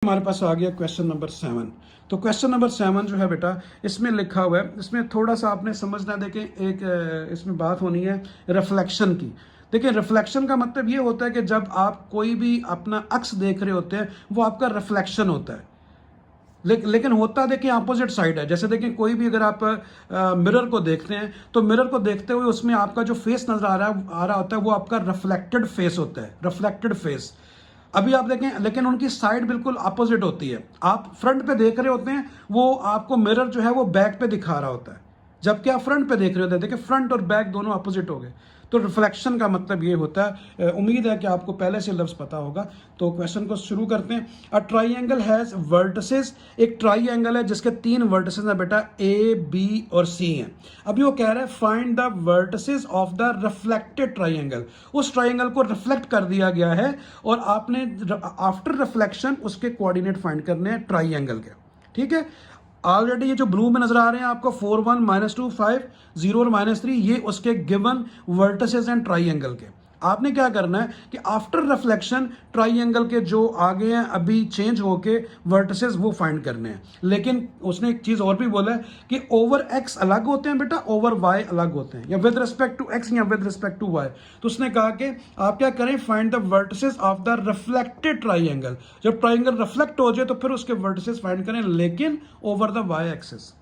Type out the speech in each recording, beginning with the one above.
हमारे पास आ गया question number 7। तो क्वेश्चन नंबर 7 जो है बेटा, इसमें लिखा हुआ है, इसमें थोड़ा सा आपने समझना, देखें एक इसमें बात होनी है रिफ्लेक्शन की। देखिए रिफ्लेक्शन का मतलब ये होता है कि जब आप कोई भी अपना अक्स देख रहे होते हैं वो आपका रिफ्लेक्शन होता है। लेकिन होता देखिए अपोजिट साइड है। जैसे देखिए कोई भी अगर आप मिरर को देखते हैं तो मिरर को देखते हुए उसमें आपका जो फेस नजर आ रहा होता है वो आपका रिफ्लेक्टेड फेस होता है, रिफ्लेक्टेड फेस। अभी आप देखें लेकिन उनकी साइड बिल्कुल अपोजिट होती है। आप फ्रंट पे देख रहे होते हैं, वो आपको मिरर जो है वो बैक पे दिखा रहा होता है, जबकि आप फ्रंट पे देख रहे होते हैं। देखिए फ्रंट और बैक दोनों अपोजिट हो गए। तो रिफ्लेक्शन का मतलब ये होता है। उम्मीद है कि आपको पहले से लफ्ज पता होगा। तो क्वेश्चन को शुरू करते हैं। अ ट्राइंगल हैज वर्टिसेस, एक ट्राइंगल है जिसके 3 वर्टिसेस हैं बेटा, ए बी और सी हैं। अभी वो कह रहा है find the vertices of the reflected triangle. उस ट्राइंगल को रिफ्लेक्ट कर दिया गया है और आपने आफ्टर रिफ्लेक्शन उसके कोऑर्डिनेट फाइंड करने हैं ट्राइंगल के। ठीक है, ऑलरेडी ये जो ब्लू में नजर आ रहे हैं आपको 4 1 -2 5 0 और -3, ये उसके गिवन वर्टिसेस एंड ट्राइंगल के। आपने क्या करना है कि आफ्टर रिफ्लेक्शन ट्राइंगल के जो आगे हैं अभी चेंज होके वर्टिसेस वो फाइंड करने हैं। लेकिन उसने एक चीज और भी बोला है कि ओवर एक्स अलग होते हैं बेटा, ओवर वाई अलग होते हैं, या विद रिस्पेक्ट टू एक्स या विद रिस्पेक्ट टू वाई। तो उसने कहा कि आप क्या करें, find the vertices of the reflected triangle. जब ट्राइंगल रिफ्लेक्ट हो जाए तो फिर उसके वर्टिसेस फाइंड करें, लेकिन ओवर द वाई एक्सिस।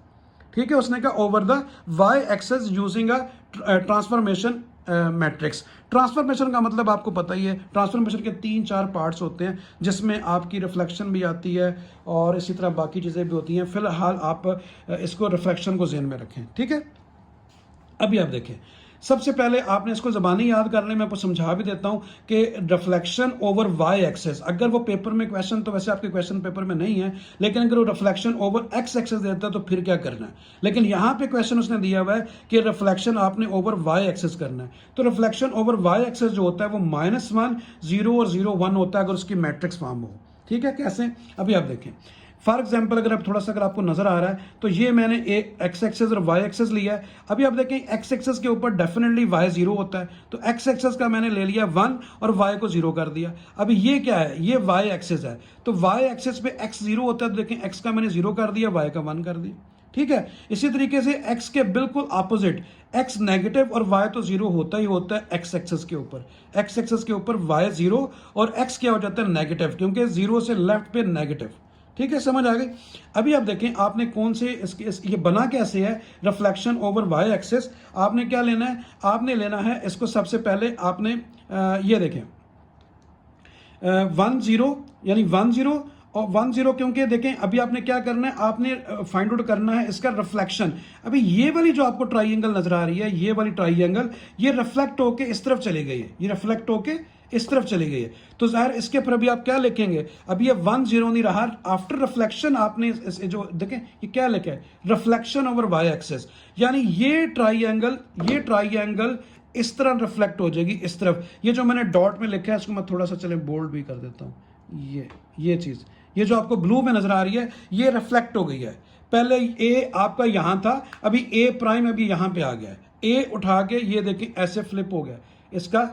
ठीक है, उसने कहा over the Y axis using a transformation matrix. Transformation का मतलब आपको पता ही है, ट्रांसफॉर्मेशन के 3-4 पार्ट्स होते हैं जिसमें आपकी रिफ्लेक्शन भी आती है और इसी तरह बाकी चीज़ें भी होती हैं। फिलहाल आप इसको रिफ्लेक्शन को ज़हन में रखें। ठीक है, अभी आप देखें, सबसे पहले आपने इसको ज़बानी याद करने में आपको समझा भी देता हूं कि रिफ्लेक्शन ओवर वाई एक्सेस, अगर वो पेपर में क्वेश्चन, तो वैसे आपके क्वेश्चन पेपर में नहीं है, लेकिन अगर वो रिफ्लेक्शन ओवर एक्स एक्सेस देता है तो फिर क्या करना है। लेकिन यहां पे क्वेश्चन उसने दिया हुआ है कि रिफ्लेक्शन आपने ओवर वाई एक्सेस करना है। तो रिफ्लेक्शन ओवर वाई एक्सेस जो होता है वो -1 0 और 0 1 होता है अगर उसकी मैट्रिक्स फॉर्म हो। ठीक है, कैसे, अभी आप देखें। फॉर एग्जाम्पल अगर आप थोड़ा सा अगर आपको नजर आ रहा है तो ये मैंने एक्स एक्सेस और वाई एक्सेस लिया है। अभी आप देखें एक्स एक्सेस के ऊपर डेफिनेटली वाई 0 होता है, तो एक्स एक्सेस का मैंने ले लिया 1 और वाई को 0 कर दिया। अभी ये क्या है, ये वाई एक्सेस है, तो वाई एक्सेस पे एक्स 0 होता है, तो देखें एक्स का मैंने 0 कर दिया, वाई का 1 कर दिया। ठीक है, इसी तरीके से एक्स के बिल्कुल ऑपोजिट, एक्स नेगेटिव और वाई तो 0 होता ही होता है एक्स एक्सेस के ऊपर। एक्स एक्सेस के ऊपर वाई 0 और एक्स क्या हो जाता है नेगेटिव, क्योंकि 0 से लेफ्ट पे नेगेटिव। ठीक है, समझ आ गई। अभी आप देखें आपने कौन से ये बना कैसे है, रिफ्लेक्शन ओवर वाई एक्सेस। आपने क्या लेना है, आपने लेना है इसको, सबसे पहले आपने ये देखें 1 0 यानी 1 0 और 1 0, क्योंकि देखें अभी आपने क्या करना है, आपने फाइंड आउट करना है इसका रिफ्लेक्शन। अभी ये वाली जो आपको ट्राइंगल नजर आ रही है, ये वाली ट्राइंगल, ये रिफ्लेक्ट होके इस तरफ चली गई है, ये रिफ्लेक्ट होके इस तरफ चली गई है, तो जाहिर इसके पर अभी आप क्या लिखेंगे, अभी ये 1 0 नहीं रहा, आफ्टर रिफ्लेक्शन आपने जो देखें ये क्या लिखा है, रिफ्लेक्शन ओवर वाई एक्सेस। यानी ये ट्राइंगल इस तरह रिफ्लेक्ट हो जाएगी इस तरफ। ये जो मैंने डॉट में लिखा है इसको मैं थोड़ा सा चले बोल्ड भी कर देता हूं। ये चीज, ये जो आपको ब्लू में नजर आ रही है ये रिफ्लेक्ट हो गई है। पहले ए आपका यहां था, अभी ए प्राइम अभी यहां पे आ गया है, ए उठा के ये देखिए ऐसे फ्लिप हो गया इसका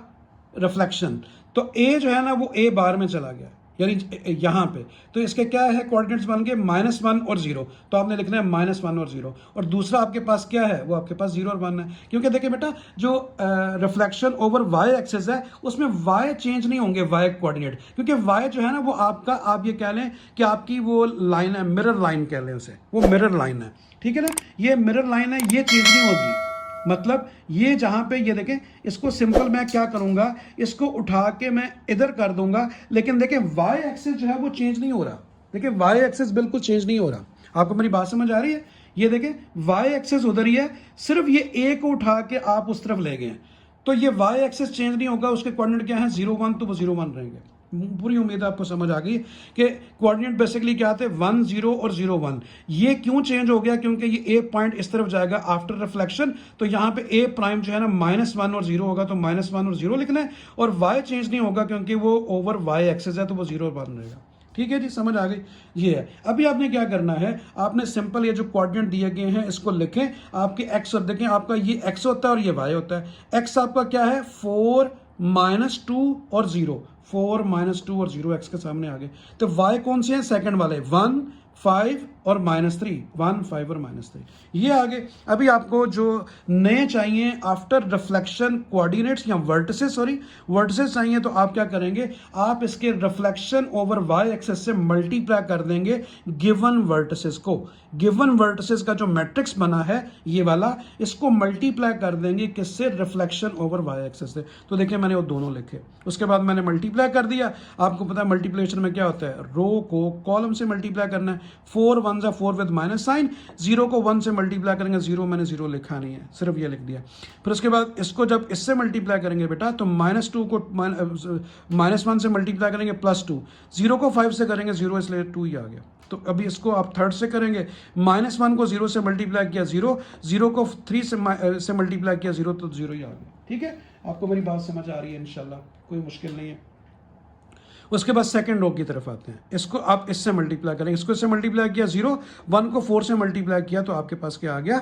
रिफ्लेक्शन। तो ए जो है ना वो ए बार में चला गया, यानी यहां पे, तो इसके क्या है कोऑर्डिनेट्स बन गए -1 और 0। तो आपने लिखना है -1 और 0, और दूसरा आपके पास क्या है, वो आपके पास 0 और 1 है। क्योंकि देखिए बेटा जो रिफ्लेक्शन ओवर वाई एक्सेस है उसमें वाई चेंज नहीं होंगे, वाई कोऑर्डिनेट, क्योंकि वाई जो है ना वो आपका, आप ये कह लें कि आपकी वो लाइन है, मिरर लाइन कह लें उसे, वो मिरर लाइन है। ठीक है ना, ये मिरर लाइन है, ये चेंज नहीं होगी। मतलब ये जहां पे ये देखें, इसको सिंपल मैं क्या करूंगा, इसको उठा के मैं इधर कर दूंगा, लेकिन देखें वाई एक्सिस जो है वो चेंज नहीं हो रहा। देखिए वाई एक्सिस बिल्कुल चेंज नहीं हो रहा। आपको मेरी बात समझ आ रही है, ये देखें वाई एक्सिस उधर ही है, सिर्फ ये ए को उठा के आप उस तरफ ले गए, तो ये वाई एक्सिस चेंज नहीं होगा। उसके कोऑर्डिनेट क्या है 0 1, तो वो 0 1 रहेंगे। पूरी उम्मीद आपको समझ आ गई कि कोऑर्डिनेट बेसिकली क्या थे, 1 0 और 0 1। ये क्यों चेंज हो गया, क्योंकि ये ए पॉइंट इस तरफ जाएगा आफ्टर रिफ्लेक्शन, तो यहां पे ए प्राइम जो है ना -1 और 0 होगा, तो -1 और 0 लिखना है, और वाई चेंज नहीं होगा क्योंकि वो ओवर वाई एक्सेस है, तो वो 0 और 1 रहेगा। ठीक है जी, समझ आ गई। ये है, अभी आपने क्या करना है, आपने सिंपल ये जो कोऑर्डिनेट दिए गए हैं इसको लिखें। आपके एक्स, और देखें आपका ये एक्स होता है और ये वाई होता है। एक्स आपका क्या है 4 -2 और 0, 4 -2 और 0 एक्स के सामने आ गए। तो वाई कौन से हैं? सेकंड वाले 1 5 और -3, 1 5 और -3 ये आगे। अभी आपको जो नए चाहिए आफ्टर रिफ्लेक्शन कोऑर्डिनेट्स या वर्टिसेस, सॉरी वर्टिसेस चाहिए, तो आप क्या करेंगे, आप इसके रिफ्लेक्शन ओवर वाई एक्सेस से मल्टीप्लाई कर देंगे गिवन वर्टिसेस को। गिवन वर्टिसेस का जो मैट्रिक्स बना है ये वाला, इसको मल्टीप्लाई कर देंगे किससे? रिफ्लेक्शन ओवर वाई एक्सेस से। तो देखिए मैंने वो दोनों लिखे, उसके बाद मैंने मल्टीप्लाई कर दिया। आपको पता है मल्टीप्लिकेशन में क्या होता है, रो को कॉलम से मल्टीप्लाई करना है। 4 1 जा 4 विद माइनस साइन, 0 को 1 से मल्टीप्लाई करेंगे, 0 मैंने 0 लिखा नहीं है, सिर्फ ये लिख दिया। फिर उसके बाद इसको जब इससे मल्टीप्लाई करेंगे बेटा, तो -2 को -1 से मल्टीप्लाई करेंगे +2, 0 को 5 से करेंगे 0, इसलिए 2 ही आ गया। तो अभी इसको आप थर्ड से करेंगे, -1 को 0 से मल्टीप्लाई किया 0, 0 को 3 से मल्टीप्लाई किया 0, तो 0 ही आ गया। ठीक है, आपको मेरी बात समझ आ रही है इंशाल्लाह, कोई मुश्किल नहीं है। उसके बाद सेकंड रो की तरफ आते हैं, इसको आप इससे मल्टीप्लाई करेंगे, इसको इससे मल्टीप्लाई किया 0, 1 को 4 से मल्टीप्लाई किया तो आपके पास क्या आ गया,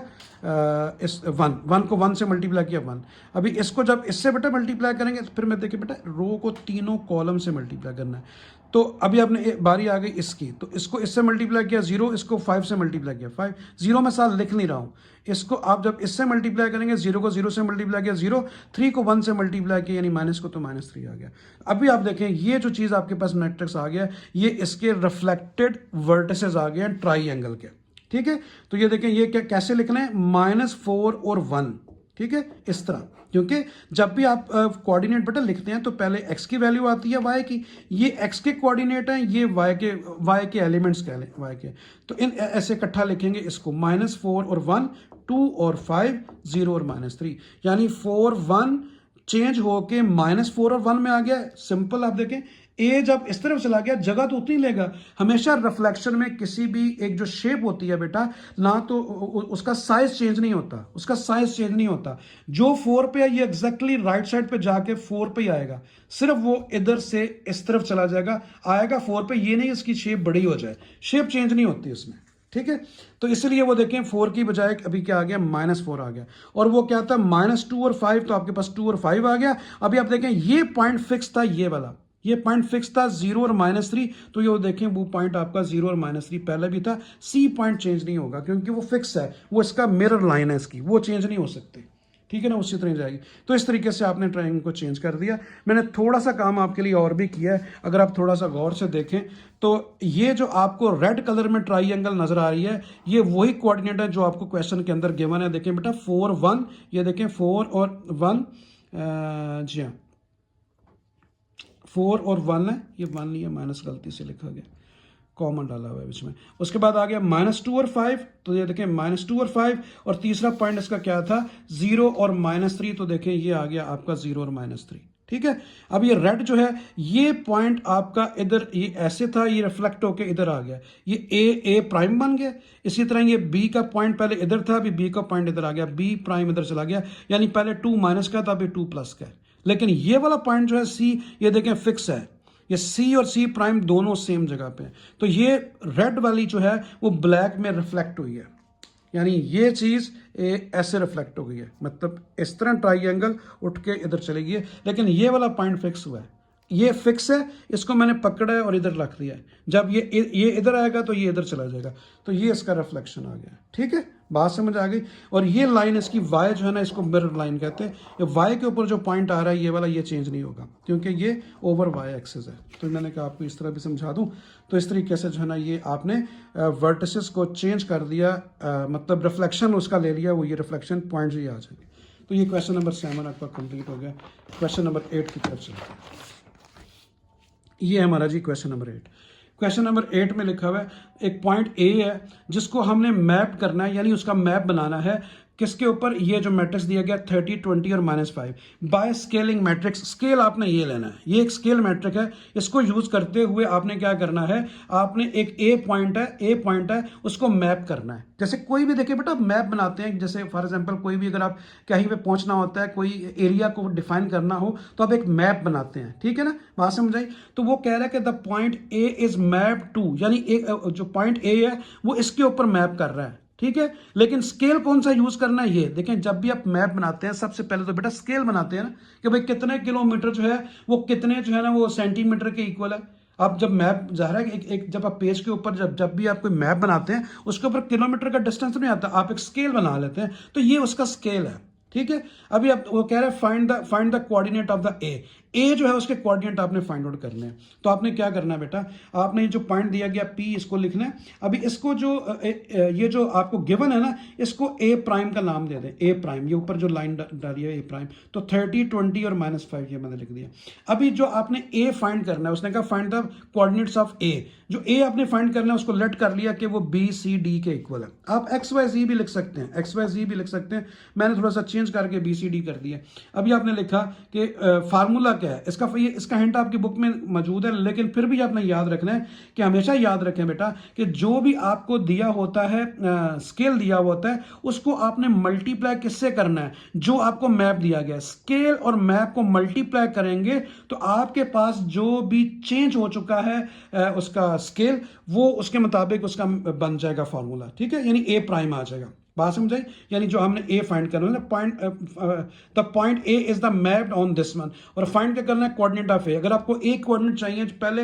इस 1 को 1 से मल्टीप्लाई किया 1। अभी इसको जब इससे बेटा मल्टीप्लाई करेंगे तो फिर मैं देखिए बेटा रो को तीनों कॉलम से मल्टीप्लाई करना है। तो अभी आपने बारी आ गई इसकी, तो इसको इससे मल्टीप्लाई किया 0, इसको 5 से मल्टीप्लाई किया 5, 0 मैं साथ लिख नहीं रहा हूँ। इसको आप जब इससे मल्टीप्लाई करेंगे, 0 को 0 से मल्टीप्लाई किया 0, 3 को 1 से मल्टीप्लाई किया यानी माइनस को, तो -3 आ गया। अभी आप देखें ये जो चीज़ आपके पास मैट्रिक्स आ गया, ये इसके रिफ्लेक्टेड वर्टिसेस आ गए हैं ट्राइएंगल के। ठीक है, तो ये देखें ये क्या कैसे लिखना है, -4 और 1। ठीक है, इस तरह, क्योंकि जब भी आप कोऑर्डिनेट बेटा लिखते हैं तो पहले x की वैल्यू आती है y की, ये x के कोऑर्डिनेट हैं, ये y के एलिमेंट्स कह लें y के, तो इन ऐसे इकट्ठा लिखेंगे इसको, -4 और 1, 2 और 5, 0 और -3, यानी 4 1 चेंज होके -4 और 1 में आ गया। सिंपल, आप देखें ए जब इस तरफ चला गया जगह तो उतनी लेगा। हमेशा रिफ्लेक्शन में किसी भी एक जो शेप होती है बेटा, ना तो उसका साइज चेंज नहीं होता, उसका साइज चेंज नहीं होता। जो 4 पे है ये एग्जैक्टली राइट साइड पे जाके 4 पे ही आएगा, सिर्फ वो इधर से इस तरफ चला जाएगा, आएगा 4 पे, ये नहीं इसकी शेप बड़ी हो जाए, शेप चेंज नहीं होती उसमें। ठीक है, तो इसलिए वो देखें 4 की बजाय अभी क्या आ गया, -4 आ गया, और वो क्या था -2 और 5, तो आपके पास 2 और 5 आ गया। अभी आप देखें ये पॉइंट फिक्स था, ये वाला ये पॉइंट फिक्स था 0 और -3, तो ये देखें वो पॉइंट आपका 0 और -3 पहले भी था। सी पॉइंट चेंज नहीं होगा क्योंकि वो फिक्स है, वो इसका मिरर लाइन है इसकी, वो चेंज नहीं हो सकती। ठीक है ना, उसी तरह जाएगी। तो इस तरीके से आपने ट्रायंगल को चेंज कर दिया। मैंने थोड़ा सा काम आपके लिए और भी किया है, अगर आप थोड़ा सा गौर से देखें तो ये जो आपको रेड कलर में ट्राइंगल नजर आ रही है, ये वही कोऑर्डिनेट है जो आपको क्वेश्चन के अंदर गिवन है। देखें बेटा 4 1, ये देखें 4 और 1, जी हाँ 4 और 1 है, ये 1 नहीं है, माइनस गलती से लिखा गया, कॉमन डाला हुआ है बीच में। उसके बाद आ गया -2 और 5, तो ये देखें -2 और 5, और तीसरा पॉइंट इसका क्या था, 0 और -3, तो देखें ये आ गया आपका 0 और -3। ठीक है, अब ये रेड जो है ये पॉइंट आपका इधर ये ऐसे था, ये रिफ्लेक्ट होके इधर आ गया, ये ए प्राइम बन गया। इसी तरह ये बी का पॉइंट पहले इधर था, अभी बी का पॉइंट इधर आ गया, बी प्राइम इधर चला गया, यानी पहले 2 माइनस का था, अभी 2 प्लस का है। लेकिन ये वाला पॉइंट जो है सी, ये देखें फिक्स है, ये सी और सी प्राइम दोनों सेम जगह पे, तो ये रेड वाली जो है वो ब्लैक में रिफ्लेक्ट हुई है, यानी ये चीज़ ऐसे रिफ्लेक्ट हो गई है, मतलब इस तरह ट्राइंगल उठ के इधर चली गई है। लेकिन ये वाला पॉइंट फिक्स हुआ है, ये फिक्स है, इसको मैंने पकड़ा है और इधर रख दिया है, जब ये इधर आएगा तो ये इधर चला जाएगा, तो ये इसका रिफ्लेक्शन आ गया। ठीक है, बात समझ आ गई। और ये लाइन इसकी वाई जो है ना, इसको मिरर लाइन कहते हैं। ये वाई के ऊपर जो पॉइंट आ रहा है ये वाला, ये चेंज नहीं होगा क्योंकि ये ओवर वाई एक्सिस है। तो मैंने कहा आपको इस तरह भी समझा दूं। तो इस तरीके से जो है ना ये आपने वर्टिसेस को चेंज कर दिया, मतलब रिफ्लेक्शन उसका ले लिया, वो ये रिफ्लेक्शन पॉइंट्स ही आ जाएंगे। तो ये क्वेश्चन नंबर 7 आपका कंप्लीट हो गया। क्वेश्चन नंबर 8 की तरफ चलते हैं। ये हमारा जी क्वेश्चन नंबर 8। क्वेश्चन नंबर 8 में लिखा हुआ है एक पॉइंट ए है जिसको हमने मैप करना है, यानी उसका मैप बनाना है किसके ऊपर, ये जो मैट्रिक्स दिया गया 30 20 और -5 बाय स्केलिंग मैट्रिक्स। स्केल आपने ये लेना है, ये एक स्केल मैट्रिक है, इसको यूज करते हुए आपने क्या करना है, आपने एक ए पॉइंट है उसको मैप करना है। जैसे कोई भी देखिए बेटा मैप बनाते हैं, जैसे फॉर एग्जांपल कोई भी अगर आप कहीं पे पहुंचना होता है, कोई एरिया को डिफाइन करना हो तो आप एक मैप बनाते हैं। ठीक है ना, बात समझ आई। तो वो कह रहा है कि the point A is map to, यानी जो पॉइंट ए है वो इसके ऊपर मैप कर रहा है। ठीक है। लेकिन स्केल कौन सा यूज करना है, ये देखें, जब भी आप मैप बनाते हैं सबसे पहले तो बेटा स्केल बनाते हैं ना, कि भाई कितने किलोमीटर जो है वो कितने जो है ना वो सेंटीमीटर के इक्वल है। आप जब मैप ज़ाहिर है एक जब आप पेज के ऊपर जब भी आप कोई मैप बनाते हैं उसके ऊपर किलोमीटर का डिस्टेंस नहीं आता, आप एक स्केल बना लेते हैं, तो ये उसका स्केल है। ठीक है। अभी आप वो कह रहे हैं find the coordinate of the ए जो है उसके कोऑर्डिनेट आपने फाइंड आउट करने हैं। तो आपने क्या करना है बेटा, आपने जो पॉइंट दिया गया पी, इसको लिखना है। अभी इसको जो ये जो आपको गिवन है ना, इसको ए प्राइम का नाम दे दें, ए प्राइम, ये ऊपर जो लाइन डाली है ए प्राइम, तो 30, 20 और -5 ये मैंने लिख दिया। अभी जो आपने ए फाइंड करना है, उसने कहा फाइंड द कोऑर्डिनेट्स ऑफ ए, जो ए आपने फाइंड करना है उसको लेट कर लिया कि वो बी सी डी के इक्वल है। आप एक्स वाई जी भी लिख सकते हैं, एक्स वाई जी भी लिख सकते हैं, मैंने थोड़ा सा चेंज करके बी सी डी कर दिया। अभी आपने लिखा कि फार्मूला क्या है इसका हिंट आपकी बुक में मौजूद है, लेकिन फिर भी आपने याद रखना है कि हमेशा याद रखें बेटा कि जो भी आपको दिया होता है स्केल दिया होता है उसको आपने मल्टीप्लाई किससे करना है, जो आपको मैप दिया गया, स्केल और मैप को मल्टीप्लाई करेंगे तो आपके पास जो भी चेंज हो चुका है उसका स्केल, वो उसके मुताबिक उसका बन जाएगा फॉर्मूला। ठीक है, यानी ए प्राइम आ जाएगा। बात समझ आई? यानी जो हमने ए फाइंड करना है, point the point A is the mapped on this one, और फाइंड क्या करना है, कोऑर्डिनेट ऑफ ए। अगर आपको ए कोऑर्डिनेट चाहिए तो पहले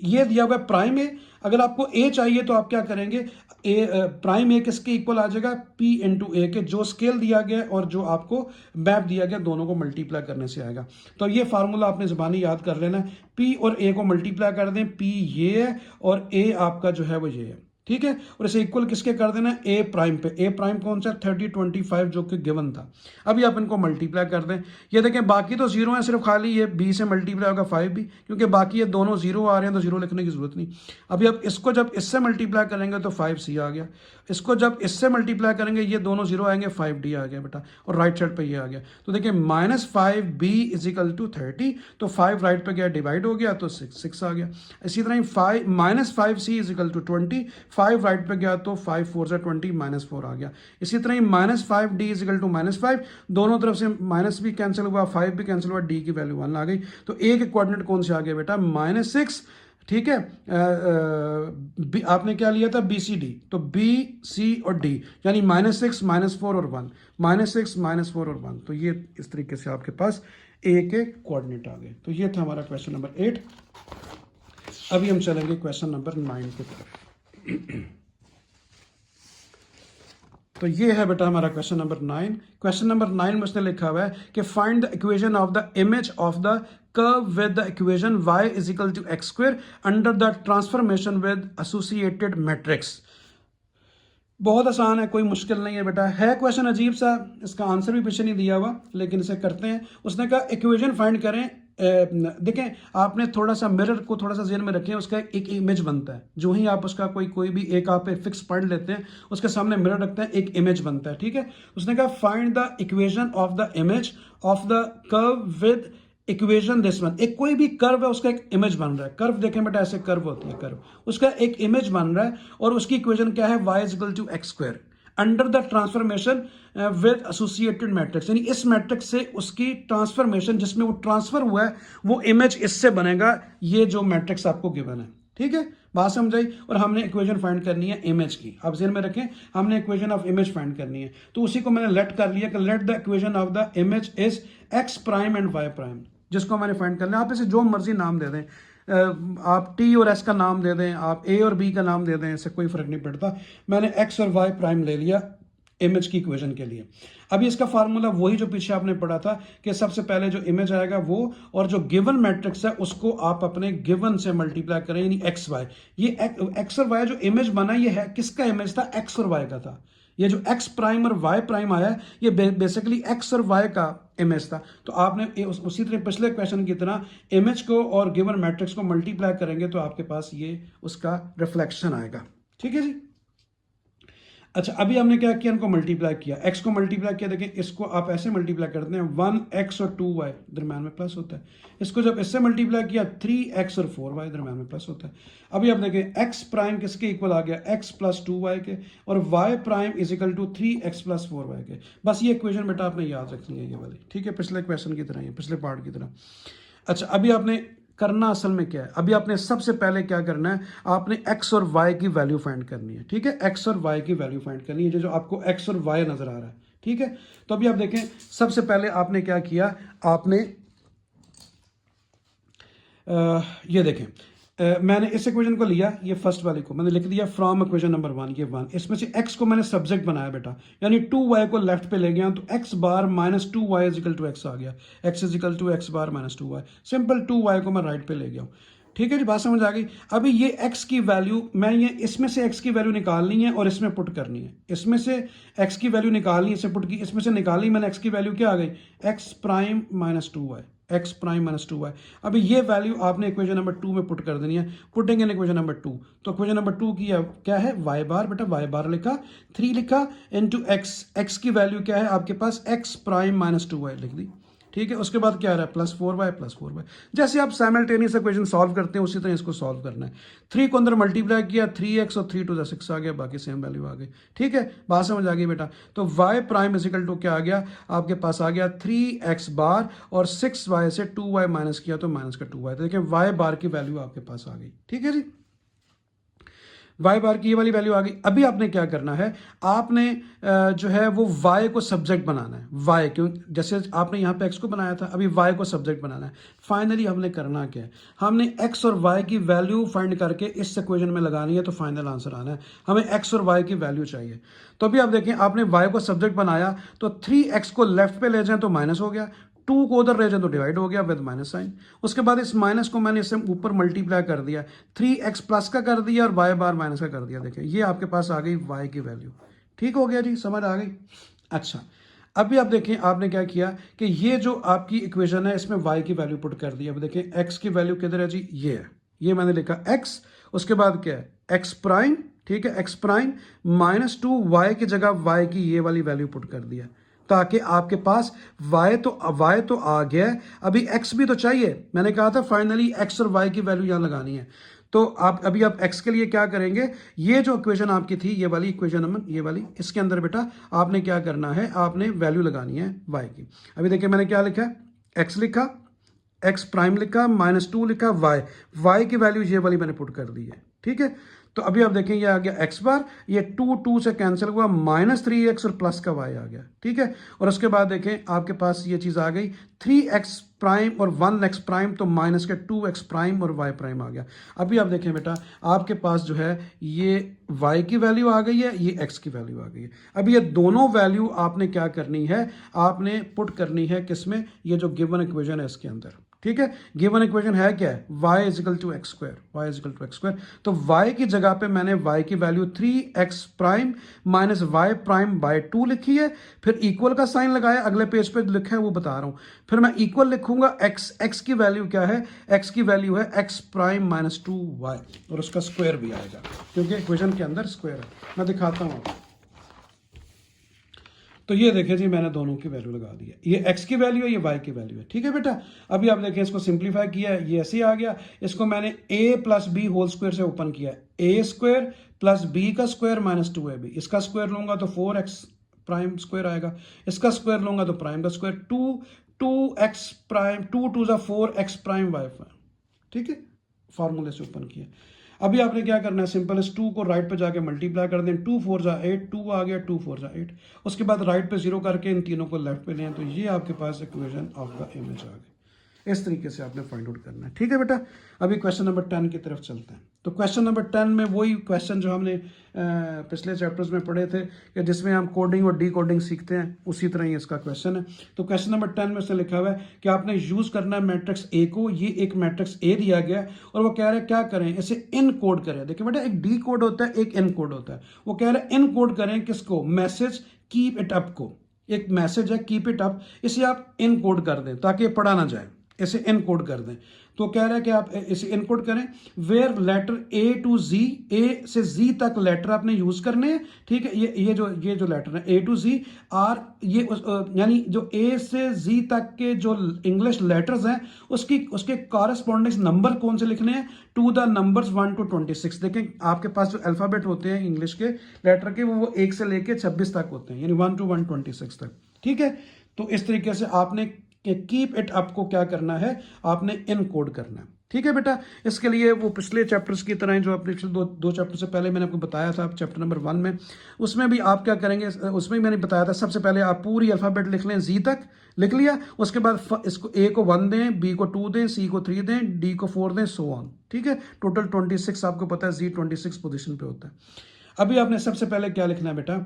ये दिया हुआ है प्राइम ए, अगर आपको ए चाहिए तो आप क्या करेंगे, ए प्राइम ए किसके इक्वल आ जाएगा, पी इंटू ए के, जो स्केल दिया गया और जो आपको मैप दिया गया दोनों को मल्टीप्लाई करने से आएगा। तो ये फार्मूला आपने ज़बानी याद कर लेना है, पी और ए को मल्टीप्लाई कर दें, पी ये है और ए आपका जो है वो ये है। ठीक है, और इसे इक्वल किसके कर देना है, ए प्राइम पे। ए प्राइम कौन सा, 30, 25 जो कि गिवन था। अभी आप इनको मल्टीप्लाई कर दें, ये देखें बाकी तो जीरो है, सिर्फ खाली ये बी से मल्टीप्लाई होगा 5 भी, क्योंकि बाकी ये दोनों जीरो आ रहे हैं तो जीरो लिखने की जरूरत नहीं। अभी आप इसको जब इससे मल्टीप्लाई करेंगे तो 5c आ गया, इसको जब इससे मल्टीप्लाई करेंगे ये दोनों जीरो आएंगे, 5d आ गया बेटा, और राइट साइड पे ये आ गया। तो देखिए -5b = 30, तो 5 राइट पे गया डिवाइड हो गया तो 6 आ गया। इसी तरह -5c = 20, 5 राइट पे गया तो 5 4 से 20, -4 आ गया। इसी तरह -5d = -5, दोनों तरफ से माइनस भी कैंसिल हुआ, 5 भी कैंसिल हुआ, डी की वैल्यू 1 आ गई। तो ए के कोऑर्डिनेट कौन से आ गए बेटा, -6। ठीक है, आपने क्या लिया था, बी सी डी, तो बी सी और डी यानी -6, -4 और 1, -6, -4 और 1। तो ये इस तरीके से आपके पास ए के कोऑर्डिनेट आ गए। तो ये था हमारा क्वेश्चन नंबर 8। अभी हम चलेंगे क्वेश्चन नंबर 9 की तरफ। तो ये है बेटा हमारा क्वेश्चन नंबर 9। क्वेश्चन नंबर 9 में उसने लिखा हुआ है कि find the equation of the image of the curve with the equation y = x² under the transformation with associated matrix. बहुत आसान है, कोई मुश्किल नहीं है बेटा। है क्वेश्चन अजीब सा, इसका आंसर भी पीछे नहीं दिया हुआ, लेकिन इसे करते हैं। उसने कहा इक्वेशन फाइंड करें। देखें, आपने थोड़ा सा मिरर को थोड़ा सा ज़हन में रखें, उसका एक इमेज बनता है। जो ही आप उसका कोई भी एक आप फिक्स पॉइंट लेते हैं, उसके सामने मिरर रखते हैं, एक इमेज बनता है। ठीक है, उसने कहा find the equation of the image of the curve with equation this one. एक कोई भी कर्व है उसका एक इमेज बन रहा है। कर्व देखें बेटा, ऐसे कर्व होती है, कर्व, उसका एक इमेज बन रहा है और उसकी इक्वेशन क्या है, y = x² under the transformation with associated matrix. यानी इस मैट्रिक्स से उसकी ट्रांसफॉर्मेशन जिसमें वो ट्रांसफर हुआ है वो इमेज इससे बनेगा, ये जो मैट्रिक्स आपको गिवन है। ठीक है, बात समझ आई? और हमने इक्वेशन फाइंड करनी है इमेज की। आप ज़हन में रखें, हमने इक्वेशन ऑफ इमेज फाइंड करनी है, तो उसी को मैंने लेट कर लिया कि let the equation of the image is x prime and y prime, जिसको मैंने फाइंड करना है। आप इसे जो मर्जी नाम दे दें, आप t और s का नाम दे दें, आप a और b का नाम दे दें, इससे कोई फर्क नहीं पड़ता। मैंने x और y प्राइम ले लिया इमेज की इक्वेशन के लिए। अभी इसका फार्मूला वही जो पीछे आपने पढ़ा था कि सबसे पहले जो इमेज आएगा वो, और जो गिवन मैट्रिक्स है उसको आप अपने गिवन से मल्टीप्लाई करें, यानी एक्स वाई। ये एक्स और वाई जो इमेज बना, ये है किसका इमेज था, एक्स और वाई का था। ये जो एक्स प्राइम और वाई प्राइम आया, ये बेसिकली एक्स और वाई का इमेज था। तो आपने उसी तरह पिछले क्वेश्चन की तरह इमेज को और गिवन मैट्रिक्स को मल्टीप्लाई करेंगे तो आपके पास ये उसका रिफ्लेक्शन आएगा। ठीक है जी। अच्छा, अभी हमने क्या किया, इनको मल्टीप्लाई किया, x को मल्टीप्लाई किया। देखें, इसको आप ऐसे मल्टीप्लाई करते हैं, 1x और 2y दरम्यान में प्लस होता है। इसको जब इससे मल्टीप्लाई किया, 3x और 4y दरम्यान में प्लस होता है। अभी आप देखें, x प्राइम किसके इक्वल आ गया, x + 2y के, और y प्राइम = 3x + 4y के। बस ये इक्वेशन बेटा आपने याद रखनी है, ये वाली। ठीक है, पिछले क्वेश्चन की तरह, ये पिछले पार्ट की तरह। अच्छा, अभी आपने करना असल में क्या है, अभी आपने सबसे पहले क्या करना है, आपने x और y की वैल्यू फाइंड करनी है। ठीक है, x और y की वैल्यू फाइंड करनी है, जो आपको x और y नजर आ रहा है। ठीक है, तो अभी आप देखें, सबसे पहले आपने क्या किया, आपने ये देखें, मैंने इस इक्वेशन को लिया, ये फर्स्ट वाले को मैंने लिख दिया फ्रॉम इक्वेशन नंबर 1, ये 1, इसमें से x को मैंने सब्जेक्ट बनाया बेटा, यानी 2y को लेफ्ट पे ले गया तो x bar minus 2y is equal to x आ गया, x is equal to x bar minus 2y, simple 2y को मैं राइट पे ले गया हूँ। ठीक है जी, बात समझ आ गई। अभी ये x की वैल्यू मैं ये इसमें से x की वैल्यू निकालनी है और इसमें पुट करनी है, इसमें से x की वैल्यू निकालनी है, इसे पुट की, इसमें से निकाली मैंने, x की वैल्यू क्या आ गई, x prime minus 2y, x prime minus 2y। अभी ये वैल्यू आपने इक्वेशन नंबर 2 में पुट कर देनी है, पुटिंग इन इक्वेशन नंबर 2, तो इक्वेशन नंबर 2 की क्या है, y बार, बेटा y बार लिखा, 3 लिखा इनटू x, x की वैल्यू क्या है आपके पास, x प्राइम माइनस 2y लिख दी। ठीक है, उसके बाद क्या आ रहा है, प्लस 4y प्लस 4y। जैसे आप साइमल्टेनियस इक्वेशन सॉल्व करते हैं उसी तरह इसको सॉल्व करना है। 3 को अंदर मल्टीप्लाई किया, 3x और 3 to the 6 आ गया, बाकी सेम वैल्यू आ गई। ठीक है, बात समझ आ गई बेटा। तो y प्राइम इजिकल टू क्या आ गया आपके पास, आ गया 3x बार और 6y से 2y माइनस किया तो माइनस का 2y, तो देखिए y बार की वैल्यू आपके पास आ गई। ठीक है जी, y बार की ये वाली वैल्यू आ गई। अभी आपने क्या करना है, आपने जो है वो y को सब्जेक्ट बनाना है, y क्यों, जैसे आपने यहाँ पे x को बनाया था, अभी y को सब्जेक्ट बनाना है। फाइनली हमने करना क्या है, हमने x और y की वैल्यू फाइंड करके इस इक्वेशन में लगानी है, तो फाइनल आंसर आना है। हमें x और y की वैल्यू चाहिए, तो अभी आप देखें, आपने y को सब्जेक्ट बनाया तो 3x को लेफ्ट पे ले जाए तो माइनस हो गया, 2 को उधर ले जाए तो डिवाइड हो गया विद माइनस साइन। उसके बाद इस माइनस को मैंने इससे ऊपर मल्टीप्लाई कर दिया, 3x प्लस का कर दिया और y बार माइनस का कर दिया। देखिए ये आपके पास आ गई y की वैल्यू। ठीक हो गया जी, समझ आ गई। अच्छा, अभी आप देखें, आपने क्या किया कि ये जो आपकी इक्वेशन है इसमें y की वैल्यू पुट कर दी। अब देखें x की वैल्यू किधर है जी, ये है, ये मैंने लिखा x, उसके बाद क्या है x प्राइम। ठीक है, x प्राइम माइनस 2y की जगह y की ये वाली वैल्यू पुट कर दिया, ताकि आपके पास y तो आ गया है, अभी x भी तो चाहिए। मैंने कहा था फाइनली x और y की वैल्यू यहां लगानी है, तो आप अभी आप x के लिए क्या करेंगे, ये जो इक्वेशन आपकी थी, ये वाली इक्वेशन नंबर, ये वाली, इसके अंदर बेटा आपने क्या करना है, आपने वैल्यू लगानी है y की। अभी देखिए मैंने क्या लिखा है, x लिखा, x प्राइम लिखा, माइनस 2 लिखा, y की वैल्यू ये वाली मैंने पुट कर दी है। ठीक है, तो अभी आप देखें ये आ गया x बार, ये 2 से कैंसिल हुआ, माइनस 3x और प्लस का y आ गया। ठीक है, और उसके बाद देखें आपके पास ये चीज़ आ गई 3x प्राइम और 1x प्राइम, तो माइनस के 2x प्राइम और y प्राइम आ गया। अभी आप देखें बेटा, आपके पास जो है ये y की वैल्यू आ गई है, ये x की वैल्यू आ गई है। अभी ये दोनों वैल्यू आपने क्या करनी है, आपने पुट करनी है किसमें, ये जो गिवन इक्वेशन है इसके अंदर। ठीक है, गिवन इक्वेशन है क्या है, y is equal to X square, y is equal to X square, तो y की जगह पे मैंने y की value 3x prime minus y prime by 2 लिखी है, फिर इक्वल का साइन लगाया, अगले पेज पे लिखा है वो बता रहा हूं, फिर मैं इक्वल लिखूंगा x की वैल्यू क्या है, x की वैल्यू है x प्राइम माइनस 2y और उसका स्क्वायर भी आएगा, क्योंकि इक्वेशन के अंदर स्क्वायर है। मैं दिखाता हूं आपको, तो ये देखिए जी, मैंने दोनों की वैल्यू लगा दी है, ये x की वैल्यू है, ये y की वैल्यू है। ठीक है बेटा, अभी आप देखें, इसको सिंप्लीफाई किया है, ये ऐसे ही आ गया, इसको मैंने a plus B whole square से ओपन किया है, ए स्क्वायर प्लस बी का स्क्वायर माइनस 2ab, इसका स्क्वायर लूंगा तो 4x प्राइम स्क्वायर आएगा, इसका स्क्वायर लूंगा तो प्राइम का स्क्वायर, 2x प्राइम, 2 2 जा 4x प्राइम y। ठीक है, फार्मूले से ओपन किया। अभी आपने क्या करना है, सिंपल इस 2 को राइट पे जाके मल्टीप्लाई कर दें, 2 4 जा 8, 2 आ गया, 2 4 जा 8, उसके बाद राइट पे 0 करके इन तीनों को लेफ्ट पे लें, तो ये आपके पास इक्वेशन ऑफ द इमेज आ गई। इस तरीके से आपने फाइंड आउट करना है। ठीक है बेटा, अभी क्वेश्चन नंबर 10 की तरफ चलते हैं। तो क्वेश्चन नंबर 10 में वही क्वेश्चन जो हमने पिछले चैप्टर्स में पढ़े थे, कि जिसमें हम कोडिंग और डी कोडिंग सीखते हैं, उसी तरह ही इसका क्वेश्चन है। तो क्वेश्चन नंबर 10 में से लिखा हुआ है कि आपने यूज करना है मैट्रिक्स ए को, ये एक मैट्रिक्स ए दिया गया है और वो कह रहा है क्या करें, इसे इन कोड करें। देखिए बेटा, एक डी कोड होता है, एक इन कोड होता है। वो कह रहा है इन कोड करें किसको, मैसेज कीप इट अप को, एक मैसेज है कीप इट अप, इसे आप इन कोड कर दें ताकि पढ़ा ना जाए, इसे इनकोड कर दें। तो कह रहा है कि आप इसे इनकोड करें, वेयर लेटर ए टू जी, ए से जी तक लेटर आपने यूज करने हैं। ठीक है, ये जो लेटर है ए टू जी आर, ये यानी जो ए से जी तक के जो इंग्लिश लेटर्स हैं उसके कॉरेस्पॉन्डिंग नंबर कौन से लिखने हैं, टू द नंबर्स 1 to 26। देखें आपके पास जो अल्फाबेट होते हैं इंग्लिश के लेटर के, वो 1 से लेके 26 तक होते हैं, यानी 1 to 126 तक। ठीक है, तो इस तरीके से आपने कि कीप इट अप को क्या करना है, आपने इन कोड करना है। ठीक है बेटा। इसके लिए वो पिछले चैप्टर्स की तरह जो अपने पिछले दो चैप्टर से पहले मैंने आपको बताया था, चैप्टर नंबर 1 में, उसमें भी आप क्या करेंगे, उसमें मैंने बताया था सबसे पहले आप पूरी अल्फ़ाबेट लिख लें, जी तक लिख लिया, उसके बाद इसको ए को 1 दें, बी को 2 दें, सी को 3 दें, डी को 4 दें, सो ऑन। ठीक है, टोटल 26 आपको पता है, जी 26 पोजीशन पे होता है। अभी आपने सबसे पहले क्या लिखना है बेटा,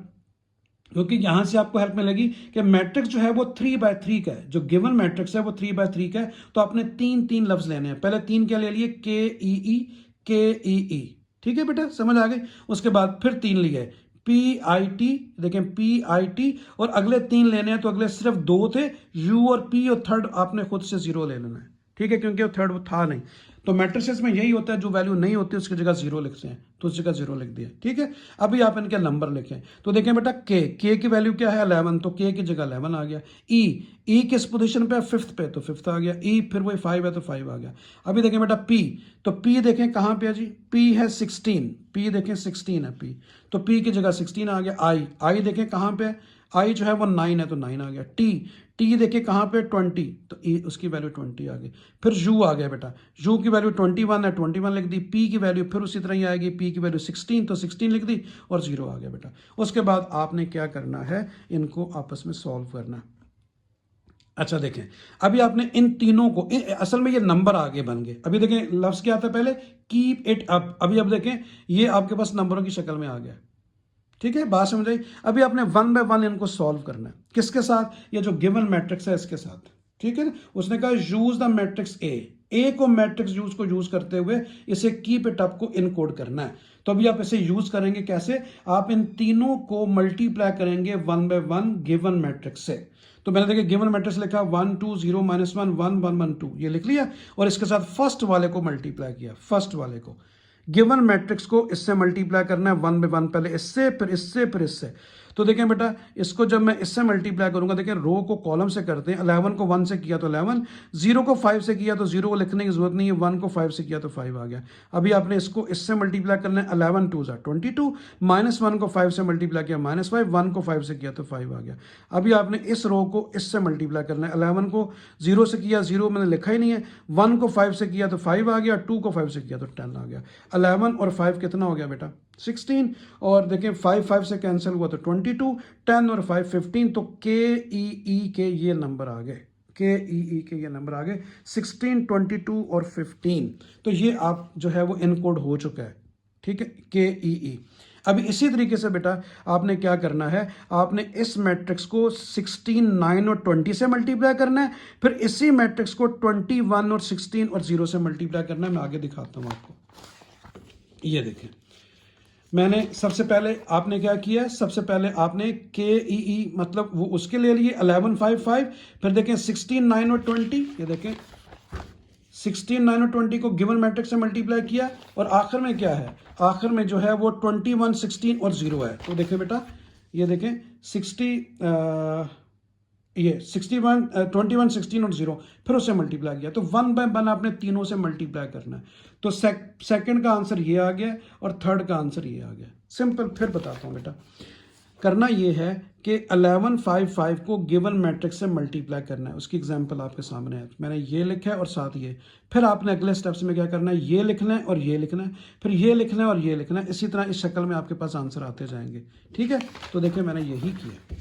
क्योंकि यहां से आपको हेल्प मिलेगी कि मैट्रिक्स जो है वो 3x3 का है, जो गिवन मैट्रिक्स है वो 3x3 का है, तो आपने तीन लफ्ज लेने हैं। पहले 3 क्या ले लिए, के ई ई, के ई ई। ठीक है बेटा, समझ आ गई। उसके बाद फिर 3 लिए, पी आई टी, देखें पी आई टी, और अगले 3 लेने हैं, तो अगले सिर्फ 2 थे, यू और पी, और थर्ड आपने खुद से 0 ले लेना है। ठीक है, क्योंकि वो थर्ड वो था नहीं। तो मैट्रिसेस में यही होता है, जो वैल्यू नहीं होती उसकी जगह 0 लिखते हैं, तो उस जगह 0 लिख दिया। ठीक है, अभी आप इनके नंबर लिखें, तो देखें बेटा के की वैल्यू क्या है, 11, तो के की जगह 11 आ गया। ई किस पोजीशन पे है, 5th पे, तो 5th आ गया। ई फिर वही 5 है, तो 5 आ गया। अभी देखें बेटा पी, तो पी देखें कहाँ पे है जी, पी है 16, पी देखें 16 है पी, तो पी की जगह 16 आ गया। आई देखें कहाँ पे है, आई जो है वो 9 है, तो 9 आ गया। टी देखिए कहाँ पे, 20, तो ई उसकी वैल्यू 20 आ गई। फिर यू आ गया बेटा, यू की वैल्यू 21 है, 21 लिख दी। पी की वैल्यू फिर उसी तरह ही आएगी, पी की वैल्यू 16, तो 16 लिख दी, और 0 आ गया बेटा। उसके बाद आपने क्या करना है, इनको आपस में सॉल्व करना है। अच्छा देखें, अभी आपने इन तीनों को, असल में ये नंबर आगे बन गए। अभी देखें लफ्ज क्या आता है पहले, कीप इट अप। अभी अब देखें ये आपके पास नंबरों की शक्ल में आ गया। ठीक है, बात समझ आई। अभी आपने 1 बाय 1 इनको सॉल्व करना है, किसके साथ, ये जो गिवन मैट्रिक्स है इसके साथ। ठीक है, उसने कहा यूज द मैट्रिक्स ए को मैट्रिक्स यूज को यूज करते हुए इसे कीप इट अप को इनकोड करना है। तो अभी आप इसे यूज करेंगे कैसे, आप इन तीनों को मल्टीप्लाई करेंगे 1 बाय 1 गिवन मैट्रिक्स से। तो मैंने देखिए गिवन मैट्रिक्स लिखा 1 2 0 -1 1 1 1 2, ये लिख लिया, और इसके साथ फर्स्ट वाले को मल्टीप्लाई किया, फर्स्ट वाले को गिवन मैट्रिक्स को इससे मल्टीप्लाई करना है 1 बाय 1, पहले इससे फिर इससे फिर इससे। तो देखें बेटा, इसको जब मैं इससे मल्टीप्लाई करूंगा, देखें रो को कॉलम से करते हैं, 11 को 1 से किया तो 11, 0 को 5 से किया तो 0 को लिखने की जरूरत नहीं है, 1 को 5 से किया तो 5 आ गया। अभी आपने इसको इससे मल्टीप्लाई करना है, 11 2 22, -1 को 5 से मल्टीप्लाई किया -5, 1 को 5 से किया तो 5 आ गया। अभी आपने इस रो को इससे मल्टीप्लाई करना है, 11 को 0 से किया, 0 मैंने लिखा ही नहीं है, 1 को 5 से किया तो 5 आ गया, 2 को 5 से किया तो 10 आ गया। 11 और 5 कितना हो गया बेटा, 16, और देखें 5 से कैंसिल हुआ तो 22, 10 और 5 15, तो के ई के ये नंबर आ गए, के ई के ये नंबर आ गए 16, 22 और 15। तो ये आप जो है वो इनकोड हो चुका है। ठीक है, के ई। अभी इसी तरीके से बेटा आपने क्या करना है, आपने इस मैट्रिक्स को 16, 9 और 20 से मल्टीप्लाई करना है, फिर इसी मैट्रिक्स को 21 और 16 और 0 से मल्टीप्लाई करना है। मैं आगे दिखाता हूं आपको, ये देखें। मैंने सबसे पहले आपने क्या किया, सबसे पहले आपने के ई मतलब वो उसके ले लिए 11 5 5, फिर देखें 16 9 और 20, ये देखें 16 9 और 20 को गिवन मैट्रिक्स से मल्टीप्लाई किया, और आखिर में क्या है, आखिर में जो है वो 21 16 और 0 है। तो देखें बेटा, ये देखें 21 16 और 0, फिर उससे मल्टीप्लाई किया, तो 1 बाय 1 आपने तीनों से मल्टीप्लाई करना है। तो सेकंड का आंसर ये आ गया, और थर्ड का आंसर ये आ गया। सिंपल, फिर बताता हूं बेटा। करना ये है कि 11 5 5 को गिवन मैट्रिक्स से मल्टीप्लाई करना है। उसकी एग्जांपल आपके सामने है, मैंने ये लिखा है और साथ ये। फिर आपने अगले स्टेप्स में क्या करना है, ये लिखना है और ये लिखना है, फिर ये लिखना है और ये लिखना है। इसी तरह इस शक्ल में आपके पास आंसर आते जाएंगे। ठीक है, तो देखिए मैंने यही किया,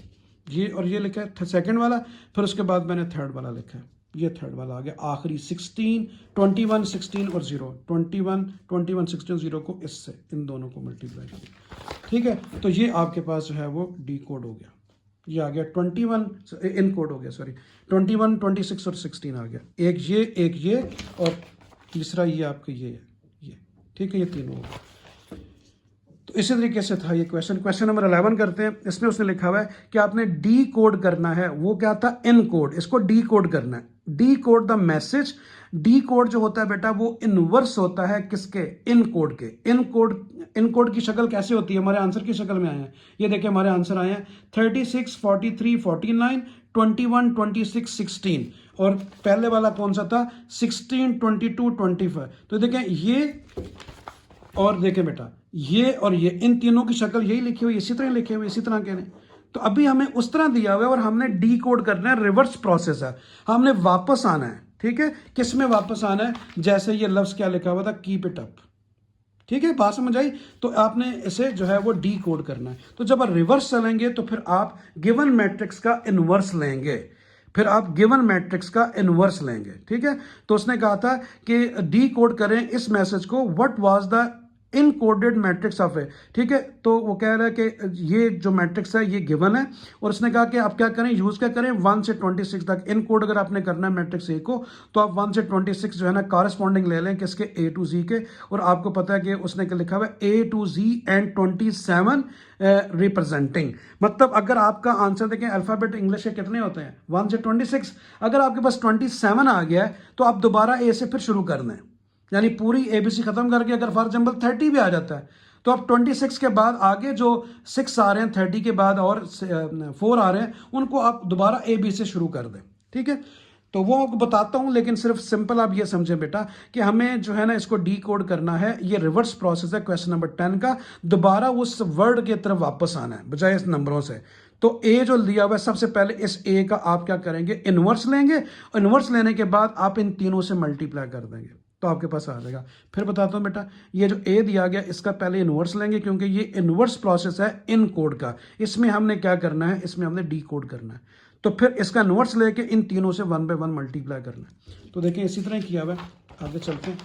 ये और ये लिखा है सेकंड वाला, फिर उसके बाद मैंने थर्ड वाला लिखा है, ये थर्ड वाला आ गया। आखिरी 16 21 16 और 0, 21 21 16 0 को इससे इन दोनों को मल्टीप्लाई किया। ठीक है, तो ये आपके पास जो है वो डी कोड हो गया, ये आ गया 21 इन कोड हो गया, सॉरी 21 26 और 16 आ गया। एक ये और तीसरा ये आपका ये है, ये। ठीक है, ये तीनों हो गए। तो इसी तरीके से था ये क्वेश्चन नंबर 11 करते हैं। इसमें उसने लिखा हुआ है कि आपने डी कोड करना है, वो क्या था, इन कोड, इसको डी कोड करना है। D code the message. D code जो होता है बेटा वो इनवर्स होता है किसके, इन कोड के। इन कोड की शक्ल कैसे होती है, हमारे आंसर की शक्ल में आए हैं। ये देखिए हमारे आंसर आए हैं 36 43 49 21 26 16, और पहले वाला कौन सा था, 16 22 25। तो देखें ये और देखें बेटा ये और ये, इन तीनों की शक्ल यही लिखी हुई, इसी तरह लिखे हुए, इसी तरह कह रहे हैं। तो अभी हमें उस तरह दिया हुआ है और हमने डी कोड करना है, रिवर्स प्रोसेस है, हमने वापस आना है। ठीक है, किस में वापस आना है, जैसे ये लफ्ज़ क्या लिखा हुआ था, कीप इट अप। ठीक है, बात समझ आई। तो आपने इसे जो है वो डी कोड करना है। तो जब आप रिवर्स चलेंगे तो फिर आप गिवन मैट्रिक्स का इनवर्स लेंगे, फिर आप गिवन मैट्रिक्स का इनवर्स लेंगे। ठीक है, तो उसने कहा था कि डी कोड करें इस मैसेज को, what was the encoded matrix of A. ठीक है, तो वो कह रहा है कि ये जो मैट्रिक्स है ये गिवन है, और उसने कहा कि आप क्या करें, यूज क्या करें, 1 से 26 तक इनकोड अगर आपने करना है मैट्रिक्स ए को, तो आप 1 से 26 जो है ना कॉरेस्पॉन्डिंग ले लें किसके, ए टू जी के। और आपको पता है कि उसने क्या लिखा हुआ है, ए टू जी एंड 27 रिप्रेजेंटिंग। मतलब अगर आपका आंसर देखें, अल्फाबेट इंग्लिश के कितने होते हैं, 1 से 26, अगर आपके पास 27 आ गया है तो आप दोबारा ए से फिर शुरू कर दें, यानी पूरी एबीसी खत्म करके अगर फॉर एग्जाम्पल 30 भी आ जाता है तो आप 26 के बाद आगे जो 6 आ रहे हैं 30 के बाद और 4 आ रहे हैं उनको आप दोबारा ए बी से शुरू कर दें। ठीक है, तो वो आपको बताता हूं, लेकिन सिर्फ सिंपल आप ये समझें बेटा कि हमें जो है ना इसको डी कोड करना है। ये रिवर्स प्रोसेस है क्वेश्चन नंबर 10 का, दोबारा उस वर्ड की तरफ वापस आना है बजाय इस नंबरों से। तो ए जो दिया हुआ है, सबसे पहले इस ए का आप क्या करेंगे, इनवर्स लेंगे, इनवर्स लेने के बाद आप इन तीनों से मल्टीप्लाई कर देंगे तो आपके पास आ जाएगा। फिर बताता हूं बेटा, ये जो ए दिया गया इसका पहले इनवर्स लेंगे, क्योंकि ये इनवर्स प्रोसेस है इन कोड का। इसमें हमने क्या करना है, इसमें हमने डी कोड करना है। तो फिर इसका इनवर्स लेके इन तीनों से 1 बाय 1 मल्टीप्लाई करना है। तो देखिए इसी तरह किया हुआ है, आगे चलते हैं।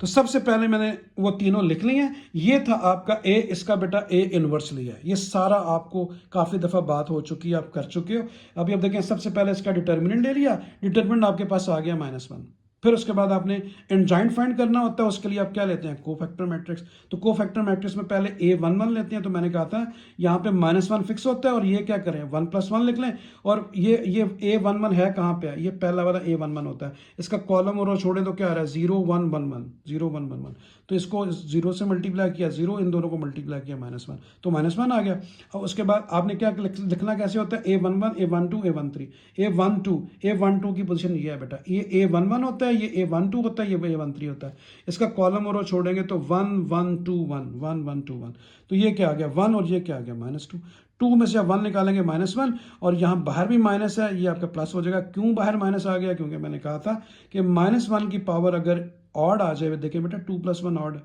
तो सबसे पहले मैंने वो तीनों लिख लिए हैं। ये था आपका ए, इसका बेटा ए इनवर्स लिया है। ये सारा आपको काफ़ी दफ़ा बात हो चुकी है, आप कर चुके हो। अभी आप देखें, सबसे पहले इसका डिटर्मिनेंट ले लिया, डिटर्मिनेंट आपके पास आ गया -1। फिर उसके बाद आपने एंजाइंट फाइंड करना होता है, उसके लिए आप क्या लेते हैं, कोफैक्टर मैट्रिक्स। तो कोफैक्टर मैट्रिक्स में पहले A11 लेते हैं। तो मैंने कहा था यहाँ पे -1 फिक्स होता है, और ये क्या करें 1 + 1 लिख लें। और ये A11 है कहाँ पे है, ये पहला वाला A11 होता है। इसका कॉलम और रो छोड़ें तो क्या आ रहा है, 0 1 1 1 0 1 1 1। तो इसको 0 से मल्टीप्लाई किया, 0, इन दोनों को मल्टीप्लाई किया -1, तो -1 आ गया। और उसके बाद आपने क्या लिखना कैसे होता है, A11 A12 A13 A12 की पोजीशन ये है बेटा, ये A11 होता है, ये A12 होता है, ये A13 होता है। इसका कॉलम और रो छोड़ेंगे तो 1 1 2 1 1 1 2 1। तो ये क्या आ गया 1, और ये क्या आ गया -2। 2 में से 1 निकालेंगे -1, और यहाँ बाहर भी माइनस है, ये आपका प्लस हो जाएगा। क्यों बाहर माइनस आ गया, क्योंकि मैंने कहा था कि -1 की पावर अगर ऑड आ जाए, देखिए बेटा 2 + 1 ऑड,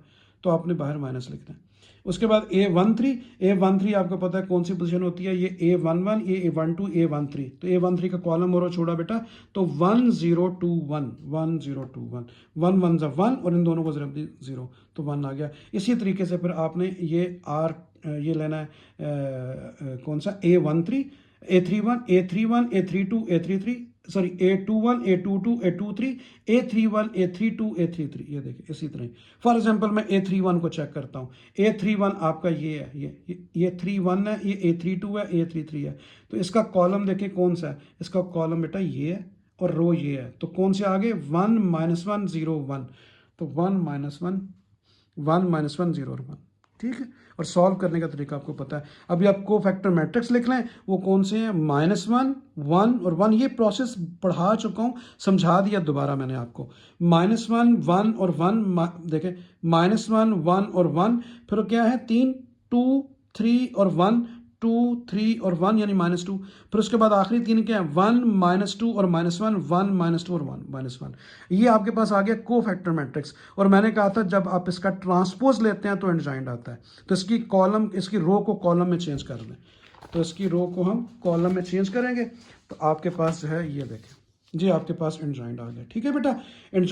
तो आपने बाहर माइनस लिखना है। उसके बाद A13 आपको पता है कौन सी पोजीशन होती है, ये A11 ये A12 A13। तो A13 का कॉलम और छोड़ा बेटा, तो 1 0 2 1 1 0 2 1 1 1 ज़ा 1, और इन दोनों को जरा 0, तो 1 आ गया। इसी तरीके से फिर आपने ये लेना है कौन सा, A13 A31 A31 A32 A33 sorry A21 A22 A23 A31 A32 A33। ये देखिए इसी तरह। फॉर एग्जांपल मैं A31 को चेक करता हूँ। A31 आपका ये है, ये 31 है, ये A32 है, A33 है। तो इसका कॉलम देखिए कौन सा है, इसका कॉलम बेटा ये है, और रो ये है। तो कौन से आगे 1 -1 0 1, तो 1 -1 1 -1 0 1। ठीक है, और सॉल्व करने का तरीका आपको पता है। अभी आप कोफैक्टर मैट्रिक्स लिख लें, वो कौन से हैं, -1 1 और 1। ये प्रोसेस पढ़ा चुका हूँ, समझा दिया दोबारा मैंने आपको। -1 1 और 1 देखें, -1 1 और 1, फिर क्या है 3 2 3 और 1 2 3 और 1 यानी -2। फिर उसके बाद आखिरी 3 क्या है, 1 -2 और -1 1 -2 और 1 -1। ये आपके पास आ गया कोफैक्टर मैट्रिक्स। और मैंने कहा था जब आप इसका ट्रांसपोज लेते हैं तो एंजाइंड आता है। तो इसकी रो को कॉलम में चेंज कर दें। तो इसकी रो को हम कॉलम में चेंज करेंगे, तो आपके पास जो है ये देखें जी, आपके पास एंजाइंड आ गया। ठीक है बेटा,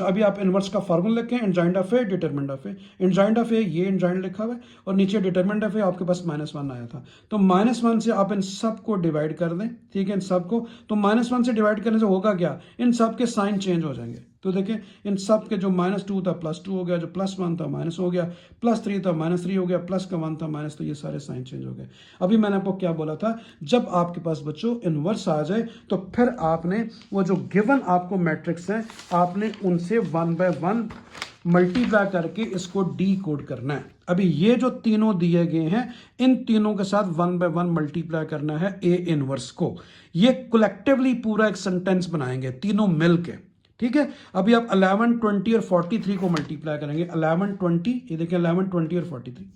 अभी आप इनवर्स का फार्मूला लिखें, adjoint of A determinant of A. Adjoint of A ये एंजाइंड लिखा हुआ है, और नीचे डिटरमिनेंट ऑफ ए आपके पास -1 आया था। तो -1 से आप इन सब को डिवाइड कर दें। ठीक है, इन सब को, तो -1 से डिवाइड करने से होगा क्या, इन सब के साइन चेंज हो जाएंगे। तो देखें इन सब के जो -2 था +2 हो गया, जो +1 था माइनस हो गया, +3 था -3 हो गया, प्लस का 1 था माइनस, तो ये सारे साइन चेंज हो गए। अभी मैंने आपको क्या बोला था, जब आपके पास बच्चों इनवर्स आ जाए तो फिर आपने वो जो गिवन आपको मैट्रिक्स है, आपने उनसे 1 बाय 1 मल्टीप्लाई करके इसको डी कोड करना है। अभी ये जो तीनों दिए गए हैं, इन तीनों के साथ 1 बाय 1 मल्टीप्लाई करना है ए इनवर्स को। ये कलेक्टिवली पूरा एक सेंटेंस बनाएंगे तीनों मिलके। ठीक है, अभी आप 11 20 और 43 को मल्टीप्लाई करेंगे। 11 20, ये देखिए 11 20 और 43,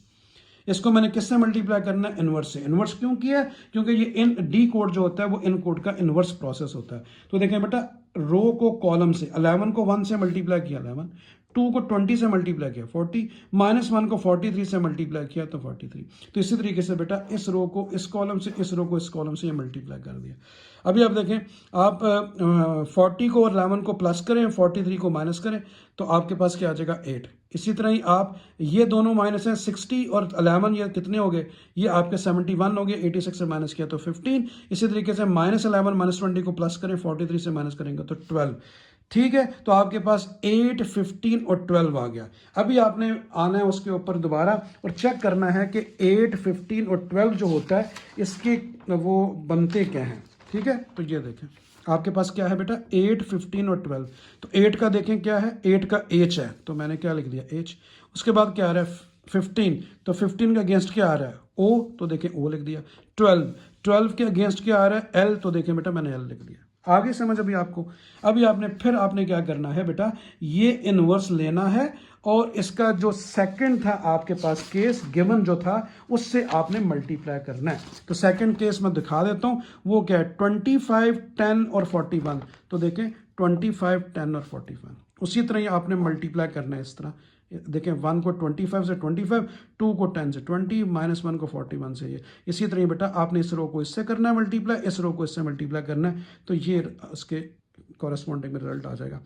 इसको मैंने किससे मल्टीप्लाई करना है, इनवर्स से। इनवर्स क्यों किया, क्योंकि ये इन डी कोड जो होता है वो इन कोड का इनवर्स प्रोसेस होता है। तो देखें बेटा रो को कॉलम से, 11 को 1 से मल्टीप्लाई किया 11, 2 को 20 से मल्टीप्लाई किया 40, -1 को 43 से मल्टीप्लाई किया तो 43। तो इसी तरीके से बेटा इस रो को इस कॉलम से, इस रो को इस कॉलम से ये मल्टीप्लाई कर दिया। अभी आप देखें, आप 40 को और 11 को प्लस करें, 43 को माइनस करें, तो आपके पास क्या आ जाएगा 8। इसी तरह ही आप ये दोनों माइनस हैं, 60 और 11 ये कितने हो गए, ये आपके 71 हो गए, 86 से माइनस किया तो 15। इसी तरीके से -11 -20 को प्लस करें, 43 से माइनस करेंगे तो 12। ठीक है, तो आपके पास 8, 15 और 12 आ गया। अभी आपने आना है उसके ऊपर दोबारा और चेक करना है कि 8, 15 और 12 जो होता है इसके वो बनते क्या हैं। ठीक है, तो ये देखें आपके पास क्या है बेटा 8, 15 और 12। तो 8 का देखें क्या है, 8 का h है, तो मैंने क्या लिख दिया h। उसके बाद क्या आ रहा है 15, तो 15 का अगेंस्ट क्या आ रहा है o, तो देखें o लिख दिया। 12 के अगेंस्ट क्या आ रहा है l, तो देखें बेटा मैंने l लिख दिया। आगे समझ अभी आपको। अभी आपने क्या करना है बेटा, ये इनवर्स लेना है और इसका जो सेकंड था आपके पास केस गिवन जो था उससे आपने मल्टीप्लाई करना है। तो सेकंड केस मैं दिखा देता हूं, वो क्या है 25, 10 और 41। तो देखें 25, 10 और 41 उसी तरह ही आपने मल्टीप्लाई करना है इस तरह। देखें 1 को 25 से 25, 2 को 10 से 20, -1 को 41 से ये। इसी तरह बेटा आपने इस रो को इससे करना है मल्टीप्लाई, इस रो को इससे मल्टीप्लाई करना है, तो ये इसके कॉरेस्पॉन्डिंग में रिजल्ट आ जाएगा।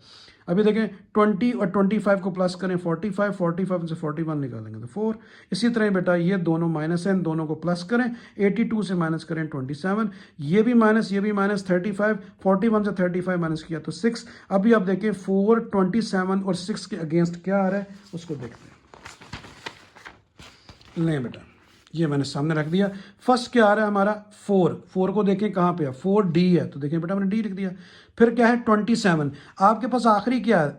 अभी देखें 20 और 25 को प्लस करें 45, 45 से 41 निकालेंगे तो 4। इसी तरह बेटा ये दोनों माइनस हैं, दोनों को प्लस करें, 82 से माइनस करें 27, ये भी माइनस 35, 41 से 35 माइनस किया तो 6। अभी आप देखें 4, 27 और 6 के अगेंस्ट क्या आ रहा है उसको देखते हैं। लें बेटा ये मैंने सामने रख दिया। फर्स्ट क्या आ रहा है हमारा 4 को देखें कहाँ पे है, 4D है, तो देखें बेटा मैंने D लिख दिया। फिर क्या है 27, आपके पास आखिरी क्या है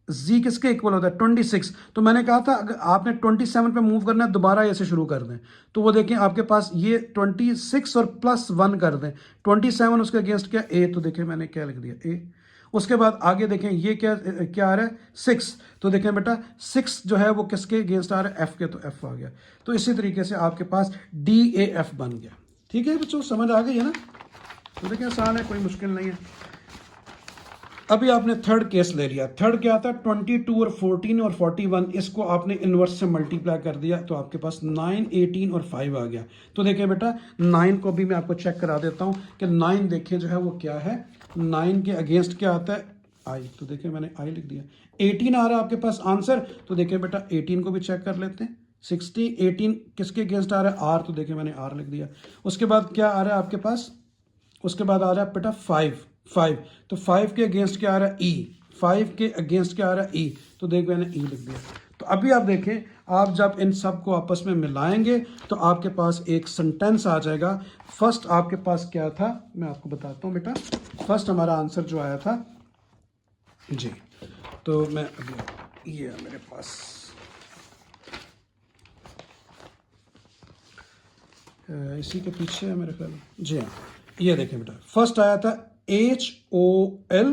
z किसके इक्वल होता है 26। तो मैंने कहा था अगर आपने 27 पे मूव करना है दोबारा ऐसे शुरू कर दें, तो वो देखें आपके पास ये 26 और +1 कर दें, 27 उसके अगेंस्ट क्या a, तो देखें मैंने क्या लिख दिया a। उसके बाद आगे देखें ये क्या आ रहा है 6, तो देखें बेटा 6 जो है वो किसके अगेंस्ट आ रहा है f के, तो f आ गया। तो इसी तरीके से आपके पास DAF बन गया। ठीक है बच्चों, समझ आ गई है ना। तो देखें आसान है, कोई मुश्किल नहीं है। अभी आपने थर्ड केस ले लिया। थर्ड क्या था 22 और 14 और 41, इसको आपने इनवर्स से मल्टीप्लाई कर दिया तो आपके पास 9, 18 और 5 आ गया। तो देखें बेटा 9 को भी मैं आपको चेक करा देता हूं कि 9 देखें जो है वो क्या है, 9 के अगेंस्ट क्या आता है i, तो देखें मैंने i लिख दिया। 18 आ रहा है आपके पास आंसर, तो देखें बेटा 18 को भी चेक कर लेते हैं। 60, 18 किसके अगेंस्ट आ रहा है r, तो देखें मैंने r लिख दिया। उसके बाद क्या आ रहा है आपके पास, उसके बाद आ रहा है बेटा 5, तो 5 के अगेंस्ट क्या आ रहा है e, 5 के अगेंस्ट क्या आ रहा है e, तो देख मैंने e लिख दिया। तो अभी आप देखें, आप जब इन सब को आपस में मिलाएंगे तो आपके पास एक सेंटेंस आ जाएगा। फर्स्ट आपके पास क्या था मैं आपको बताता हूँ बेटा। फर्स्ट हमारा आंसर जो आया था जी, तो मैं अभी ये है मेरे पास, इसी के पीछे है मेरे ख्याल जी हाँ, ये देखें बेटा फर्स्ट आया था HOL,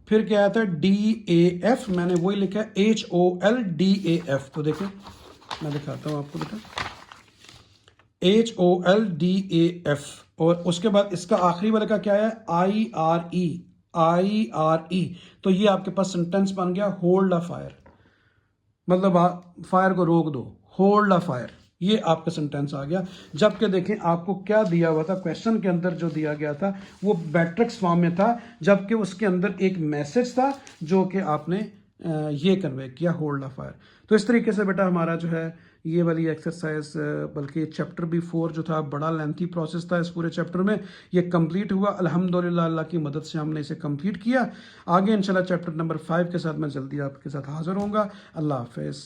फिर क्या आया था DAF, मैंने वही लिखा है HOL DAF। तो देखें मैं दिखाता हूँ आपको बेटा HOL DAF, और उसके बाद इसका आखिरी वाले का क्या है IRE। तो ये आपके पास सेंटेंस बन गया होल्ड अ फायर, मतलब फायर को रोक दो, होल्ड अ फायर, ये आपका सेंटेंस आ गया। जबकि देखें आपको क्या दिया हुआ था क्वेश्चन के अंदर, जो दिया गया था वो मैट्रिक्स फॉर्म में था, जबकि उसके अंदर एक मैसेज था जो कि आपने ये कन्वे किया होल्ड अ फायर। तो इस तरीके से बेटा हमारा जो है ये वाली एक्सरसाइज, बल्कि चैप्टर भी 4 जो था बड़ा लेंथी प्रोसेस था, इस पूरे चैप्टर में ये कंप्लीट हुआ अल्हम्दुलिल्लाह, अल्लाह की मदद से हमने इसे कंप्लीट किया। आगे इंशाल्लाह चैप्टर नंबर 5 के साथ मैं जल्दी आपके साथ हाजिर होऊंगा। अल्लाह हाफिज़।